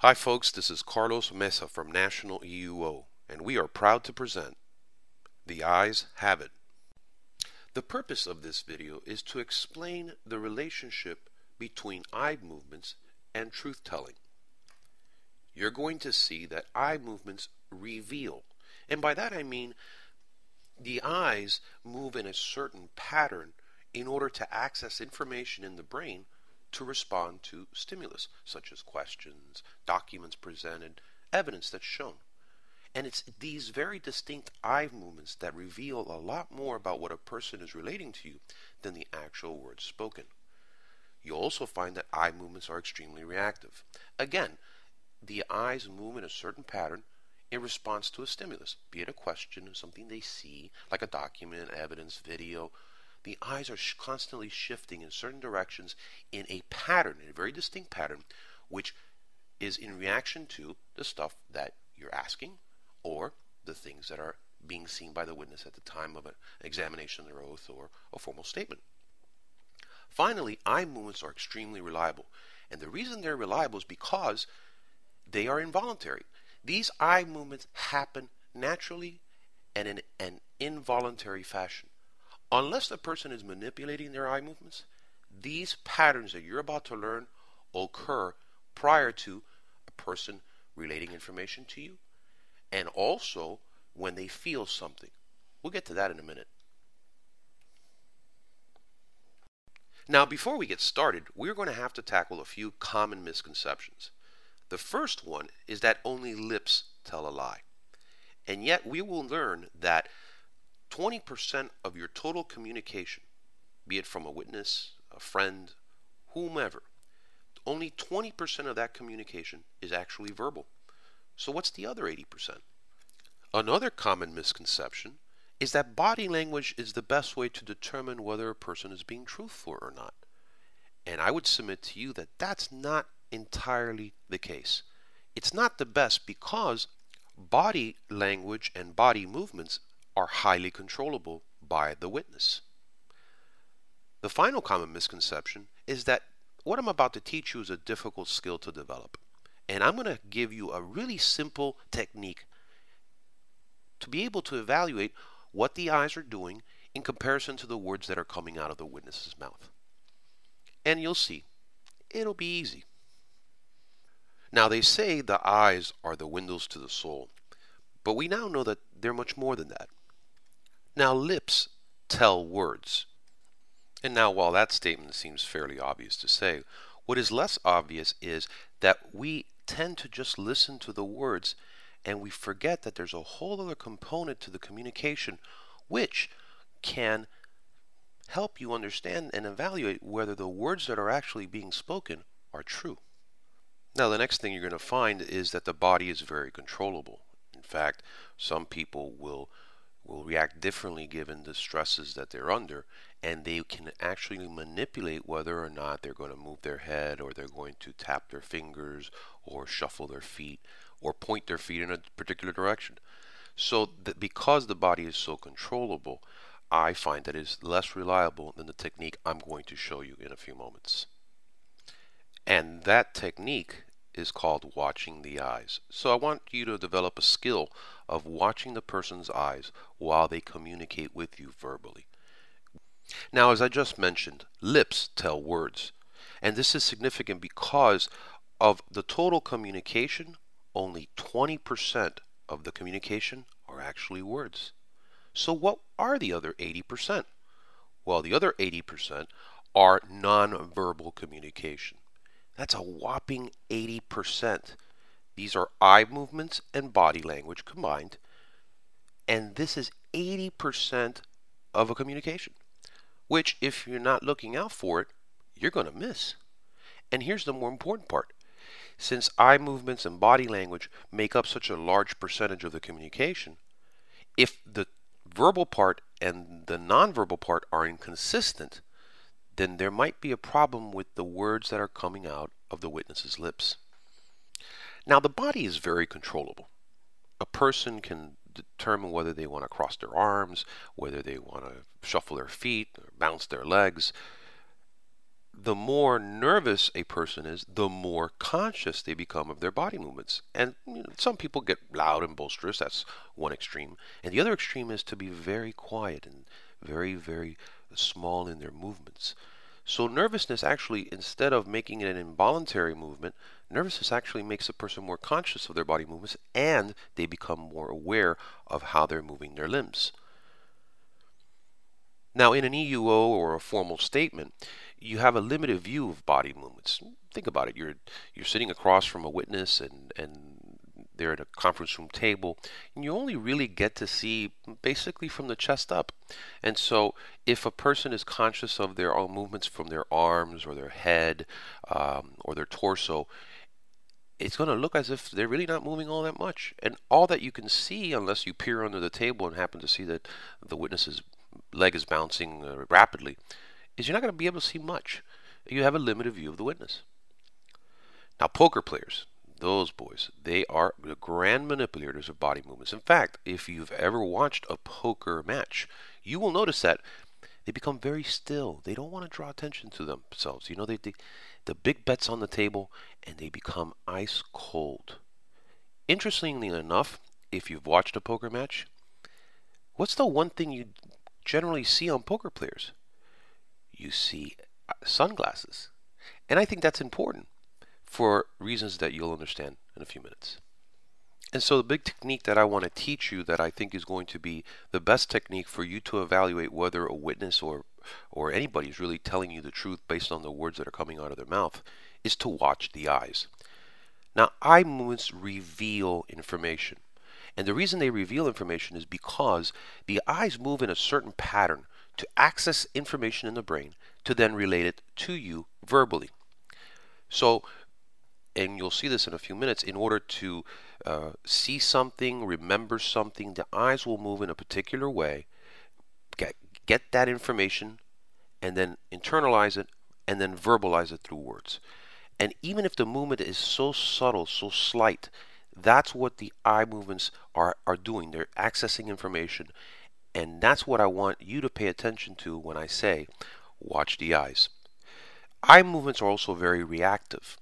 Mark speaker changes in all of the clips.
Speaker 1: Hi folks, this is Carlos Mesa from National EUO, and we are proud to present The Eyes Have It. The purpose of this video is to explain the relationship between eye movements and truth-telling. You're going to see that eye movements reveal, and by that I mean the eyes move in a certain pattern in order to access information in the brain to respond to stimulus, such as questions, documents presented, evidence that's shown. And it's these very distinct eye movements that reveal a lot more about what a person is relating to you than the actual words spoken. You'll also find that eye movements are extremely reactive. Again, the eyes move in a certain pattern in response to a stimulus, be it a question, something they see, like a document, evidence, video. The eyes are constantly shifting in certain directions in a pattern, in a very distinct pattern, which is in reaction to the stuff that you're asking or the things that are being seen by the witness at the time of an examination under oath or a formal statement. Finally, eye movements are extremely reliable, and the reason they're reliable is because they are involuntary. These eye movements happen naturally and in an involuntary fashion. Unless the person is manipulating their eye movements, these patterns that you're about to learn occur prior to a person relating information to you, and also when they feel something. We'll get to that in a minute. Now, before we get started, we're going to have to tackle a few common misconceptions. The first one is that only lips tell a lie. And yet we will learn that 20% of your total communication, be it from a witness, a friend, whomever, only 20% of that communication is actually verbal. So what's the other 80%? Another common misconception is that body language is the best way to determine whether a person is being truthful or not. And I would submit to you that that's not entirely the case. It's not the best because body language and body movements are highly controllable by the witness. The final common misconception is that what I'm about to teach you is a difficult skill to develop. And I'm going to give you a really simple technique to be able to evaluate what the eyes are doing in comparison to the words that are coming out of the witness's mouth. And you'll see, it'll be easy. Now, they say the eyes are the windows to the soul, but we now know that they're much more than that. Now, lips tell words. And now, while that statement seems fairly obvious to say, what is less obvious is that we tend to just listen to the words and we forget that there's a whole other component to the communication which can help you understand and evaluate whether the words that are actually being spoken are true. Now, the next thing you're going to find is that the body is very controllable. In fact, some people will react differently given the stresses that they're under, and they can actually manipulate whether or not they're going to move their head, or they're going to tap their fingers, or shuffle their feet, or point their feet in a particular direction. So because the body is so controllable, I find that it is less reliable than the technique I'm going to show you in a few moments. And that technique is called watching the eyes. So I want you to develop a skill of watching the person's eyes while they communicate with you verbally. Now, as I just mentioned, lips tell words. And this is significant because of the total communication, only 20% of the communication are actually words. So what are the other 80%? Well, the other 80% are nonverbal communication. That's a whopping 80%. These are eye movements and body language combined. And this is 80% of a communication, which if you're not looking out for it, you're going to miss. And here's the more important part. Since eye movements and body language make up such a large percentage of the communication, if the verbal part and the nonverbal part are inconsistent, then there might be a problem with the words that are coming out of the witness's lips. Now, the body is very controllable. A person can determine whether they want to cross their arms, whether they want to shuffle their feet, or bounce their legs. the more nervous a person is, the more conscious they become of their body movements. And some people get loud and boisterous. That's one extreme. And the other extreme is to be very quiet and very, very small in their movements. So nervousness actually, instead of making it an involuntary movement, nervousness actually makes a person more conscious of their body movements, and they become more aware of how they're moving their limbs. Now, in an EUO or a formal statement, you have a limited view of body movements. Think about it. You're sitting across from a witness, and they're at a conference room table, and you only really get to see basically from the chest up. And so if a person is conscious of their own movements from their arms or their head or their torso, it's going to look as if they're really not moving all that much. And all that you can see, unless you peer under the table and happen to see that the witness's leg is bouncing rapidly, is you're not going to be able to see much. You have a limited view of the witness. Now, poker players, those boys, they are the grand manipulators of body movements. In fact, if you've ever watched a poker match, you will notice that they become very still. They don't want to draw attention to themselves. You know, the big bet's on the table, and they become ice cold. Interestingly enough, if you've watched a poker match, what's the one thing you generally see on poker players? You see sunglasses. And I think that's important for reasons that you'll understand in a few minutes. And so the big technique that I want to teach you, that I think is going to be the best technique for you to evaluate whether a witness or anybody is really telling you the truth based on the words that are coming out of their mouth, is to watch the eyes. Now, eye movements reveal information. And the reason they reveal information is because the eyes move in a certain pattern to access information in the brain to then relate it to you verbally. So, and you'll see this in a few minutes, in order to see something, remember something, the eyes will move in a particular way, get that information, and then internalize it, and then verbalize it through words. And even if the movement is so subtle, so slight, that's what the eye movements are doing. They're accessing information. And that's what I want you to pay attention to when I say, watch the eyes. Eye movements are also very reactive.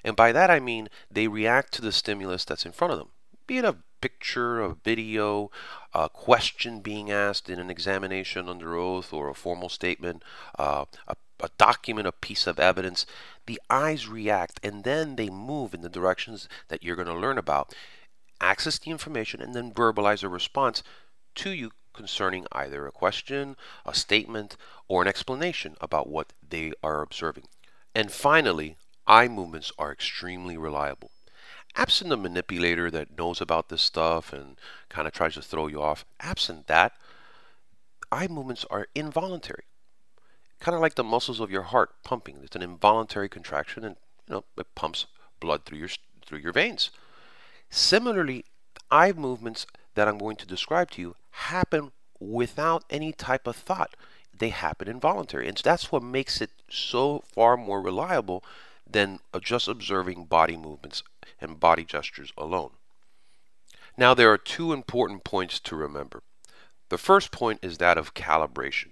Speaker 1: And by that I mean they react to the stimulus that's in front of them. Be it a picture, a video, a question being asked in an examination under oath or a formal statement, a document, a piece of evidence. The eyes react, and then they move in the directions that you're going to learn about, access the information, and then verbalize a response to you concerning either a question, a statement, or an explanation about what they are observing. And finally, eye movements are extremely reliable. Absent a manipulator that knows about this stuff and kind of tries to throw you off, absent that, eye movements are involuntary. Kind of like the muscles of your heart pumping. It's an involuntary contraction, and it pumps blood through your veins. Similarly, eye movements that I'm going to describe to you happen without any type of thought. They happen involuntary, and that's what makes it so far more reliable than just observing body movements and body gestures alone. Now, there are two important points to remember. The first point is that of calibration.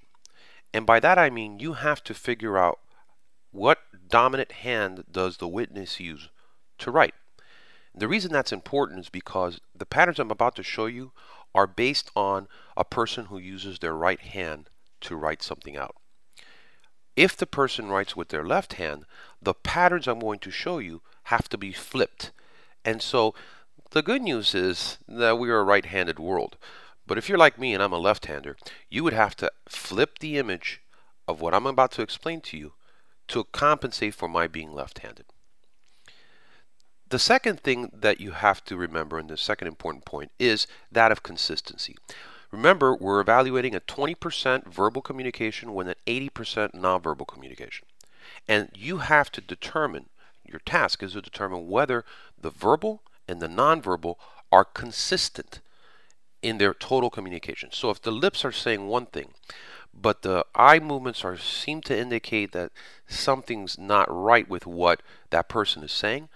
Speaker 1: And by that I mean you have to figure out what dominant hand does the witness use to write. The reason that's important is because the patterns I'm about to show you are based on a person who uses their right hand to write something out. If the person writes with their left hand, the patterns I'm going to show you have to be flipped. And so the good news is that we are a right-handed world. But if you're like me and I'm a left-hander, you would have to flip the image of what I'm about to explain to you to compensate for my being left-handed. The second thing that you have to remember, and the second important point, is that of consistency. Remember, we're evaluating a 20% verbal communication with an 80% nonverbal communication. And you have to determine, your task is to determine whether the verbal and the nonverbal are consistent in their total communication. So if the lips are saying one thing, but the eye movements seem to indicate that something's not right with what that person is saying,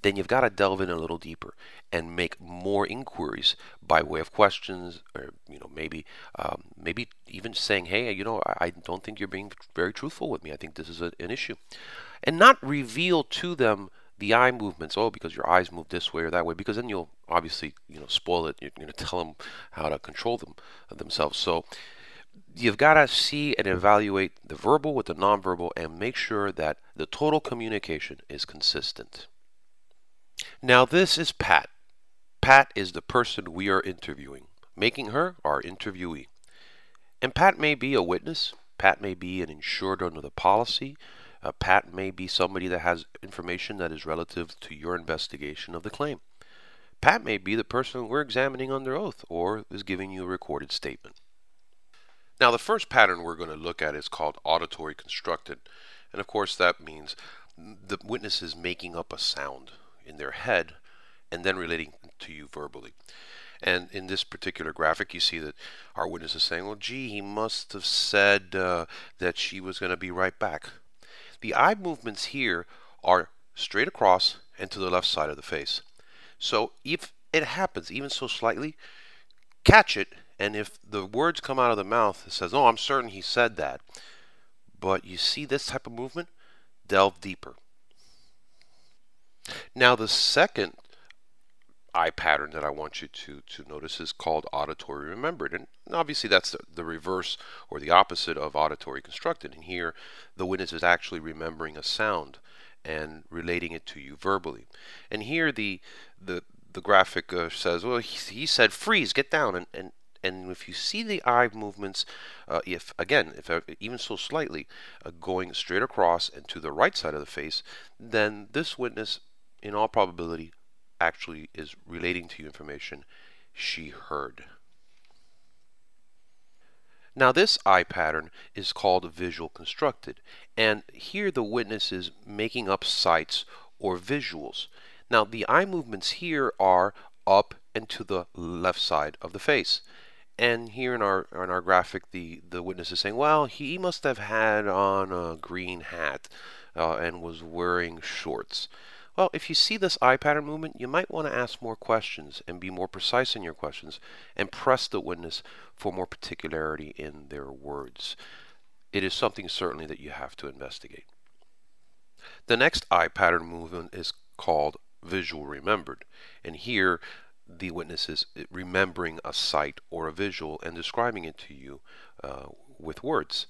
Speaker 1: then you've got to delve in a little deeper and make more inquiries by way of questions, or maybe even saying, hey, I don't think you're being very truthful with me. I think this is an issue, and not reveal to them the eye movements. Oh, because your eyes move this way or that way, because then you'll obviously spoil it. You're going to tell them how to control themselves. So you've got to see and evaluate the verbal with the nonverbal and make sure that the total communication is consistent. Now this is Pat. Pat is the person we are interviewing, making her our interviewee. And Pat may be a witness. Pat may be an insured under the policy. Pat may be somebody that has information that is relative to your investigation of the claim. Pat may be the person we're examining under oath or is giving you a recorded statement. Now the first pattern we're going to look at is called auditory constructed. And of course that means the witness is making up a sound in their head and then relating to you verbally. And in this particular graphic, you see that our witness is saying, well, gee, he must have said that she was going to be right back. The eye movements here are straight across and to the left side of the face. So if it happens, even so slightly, catch it. And if the words come out of the mouth, it says, oh, I'm certain he said that. But you see this type of movement? Delve deeper. Now the second eye pattern that I want you to notice is called auditory remembered. And obviously that's the reverse or the opposite of auditory constructed. And here the witness is actually remembering a sound and relating it to you verbally. And here the graphic says, well, he said freeze, get down. And if you see the eye movements, if even so slightly, going straight across and to the right side of the face, then this witness in all probability actually is relating to you information she heard. Now this eye pattern is called visual constructed, and here the witness is making up sights or visuals. Now the eye movements here are up and to the left side of the face. And here in our graphic, the witness is saying, well, he must have had on a green hat and was wearing shorts. Well, if you see this eye pattern movement, you might want to ask more questions and be more precise in your questions and press the witness for more particularity in their words. It is something certainly that you have to investigate. The next eye pattern movement is called visual remembered. And here the witness is remembering a sight or a visual and describing it to you with words.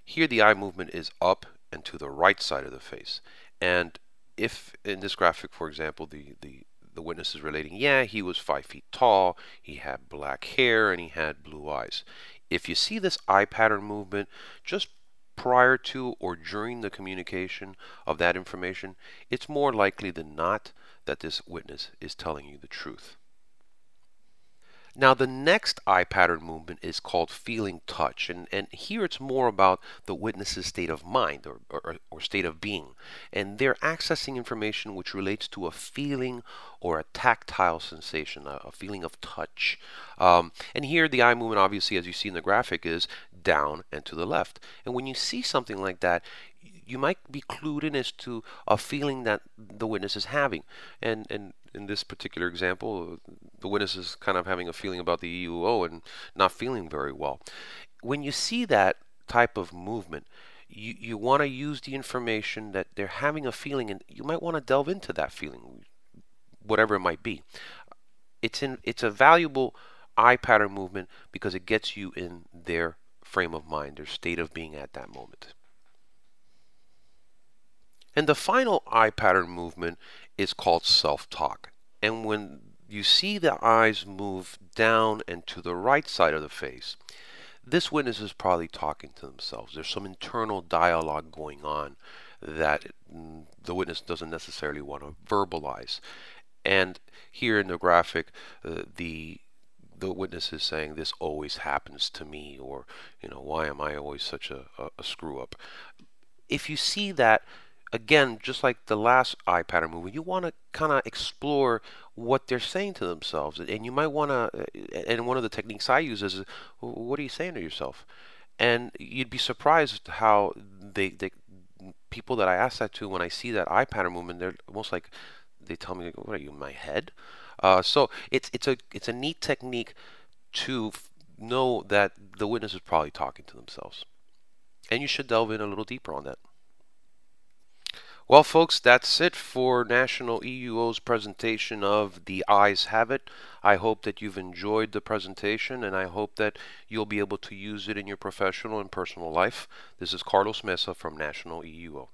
Speaker 1: Here the eye movement is up and to the right side of the face. And if in this graphic, for example, the witness is relating, yeah, he was 5 feet tall, he had black hair, and he had blue eyes. If you see this eye pattern movement just prior to or during the communication of that information, it's more likely than not that this witness is telling you the truth. Now the next eye pattern movement is called feeling touch, and here it's more about the witness's state of mind or state of being, and they're accessing information which relates to a feeling or a tactile sensation, a feeling of touch. And here the eye movement, obviously, as you see in the graphic, is down and to the left. And when you see something like that, you might be clued in as to a feeling that the witness is having. And in this particular example, the witness is kind of having a feeling about the EUO and not feeling very well. When you see that type of movement, you want to use the information that they're having a feeling, and you might want to delve into that feeling, whatever it might be. It's a valuable eye pattern movement because it gets you in their frame of mind, their state of being at that moment. And the final eye pattern movement is called self-talk. And when you see the eyes move down and to the right side of the face, this witness is probably talking to themselves. There's some internal dialogue going on that the witness doesn't necessarily want to verbalize. And here in the graphic, the witness is saying, this always happens to me, or, why am I always such a screw up? If you see that, again, just like the last eye pattern movement, you want to kind of explore what they're saying to themselves. And you might want to, and one of the techniques I use is, what are you saying to yourself? And you'd be surprised how people that I ask that to, when I see that eye pattern movement, they're almost like they tell me, what are you, in my head? So it's a neat technique to know that the witness is probably talking to themselves. And you should delve in a little deeper on that. Well, folks, that's it for National EUO's presentation of The Ayes Have It. I hope that you've enjoyed the presentation, and I hope that you'll be able to use it in your professional and personal life. This is Carlos Mesa from National EUO.